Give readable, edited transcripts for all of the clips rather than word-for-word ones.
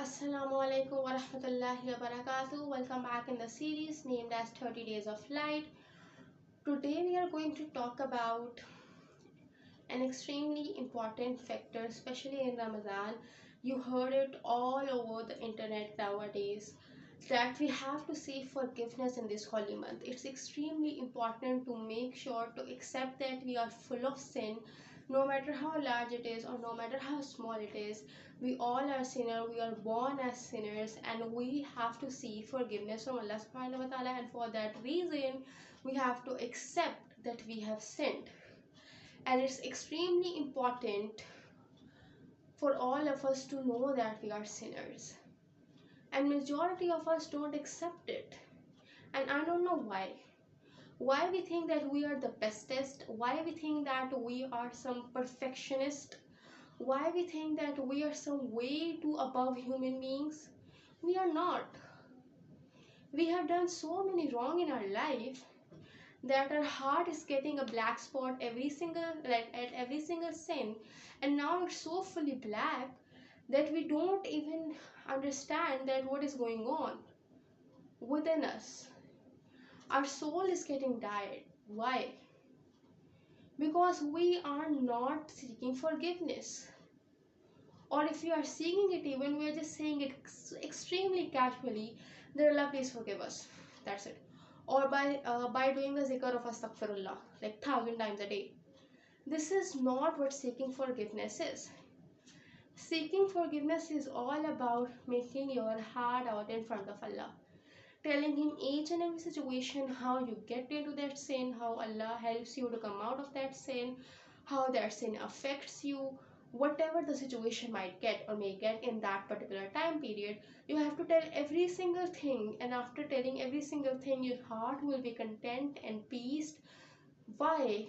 Assalamu alaikum wa rahmatullahi wa barakatuh. Welcome back in the series named as 30 Days of Light. Today we are going to talk about an extremely important factor, especially in Ramadan. You heard it all over the internet nowadays that we have to seek forgiveness in this holy month. It's extremely important to make sure to accept that we are full of sin, no matter how large it is or no matter how small it is. We all are sinners, we are born as sinners, and we have to seek forgiveness from Allah subhanahu wa ta'ala, and for that reason we have to accept that we have sinned. And it's extremely important for all of us to know that we are sinners, and majority of us don't accept it, and I don't know why we think that we are the bestest, why we think that we are some perfectionist, why we think that we are some way too above human beings. We are not. We have done so many wrong in our life that our heart is getting a black spot every single, like at every single sin, and now it's so fully black that we don't even understand that what is going on within us. Our soul is getting tired. Why? Because we are not seeking forgiveness, or if we are seeking it, even we are just saying it extremely casually that Allah please forgive us, that's it, or by doing the zikr of astaghfirullah like 1,000 times a day. This is not what seeking forgiveness is. Seeking forgiveness is all about making your heart out in front of Allah, telling him each and every situation how you get into that sin, how Allah helps you to come out of that sin, how that sin affects you, whatever the situation might get or may get in that particular time period. You have to tell every single thing, and after telling every single thing, your heart will be content and peace. Why?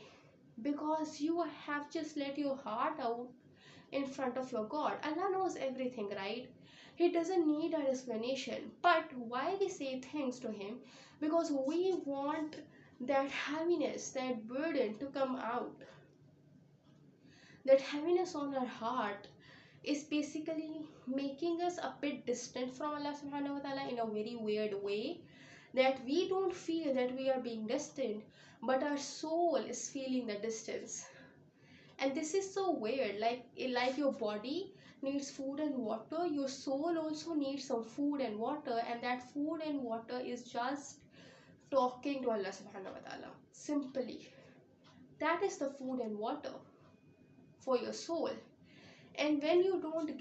Because you have just let your heart out in front of your God. Allah knows everything, right? He doesn't need our explanation. But why we say things to him? Because we want that heaviness, that burden to come out. That heaviness on our heart is basically making us a bit distant from Allah subhanahu wa ta'ala in a very weird way, that we don't feel that we are being distant, but our soul is feeling the distance. And this is so weird, like your body needs food and water, your soul also needs some food and water, and that food and water is just talking to Allah subhanahu wa ta'ala. Simply, that is the food and water for your soul. And when you don't